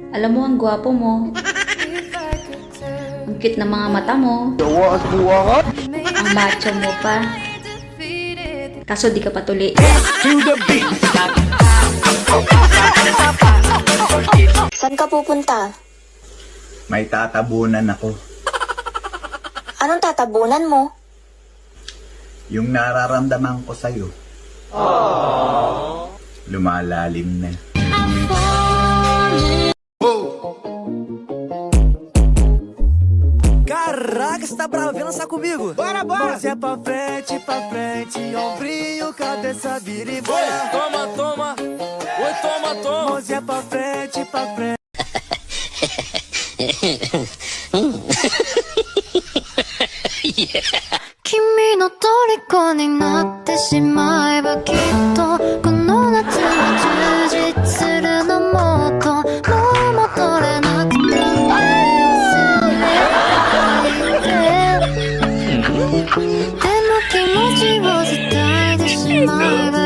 Alam mo, ang gwapo mo. Ang cute ng mga mata mo. Ang macho mo pa. Kaso di ka patuli. Saan ka pupunta? May tatabunan ako. Anong tatabunan mo? Yung nararamdaman ko sa'yo. Lumalalim na. Caraca, você tá bravo? Vem dançar comigo. Bora, bora! Mãozinha pra frente, ombrinho, cabeça vira e bora. Oi, toma, toma. Oi, toma, toma. Mãozinha pra frente, Kimi no toriko ni natte shimaeba kitto Kono natsu wa jujitsu suru no motto Mou motore nakute Demo kimochi wo detae te shimaeba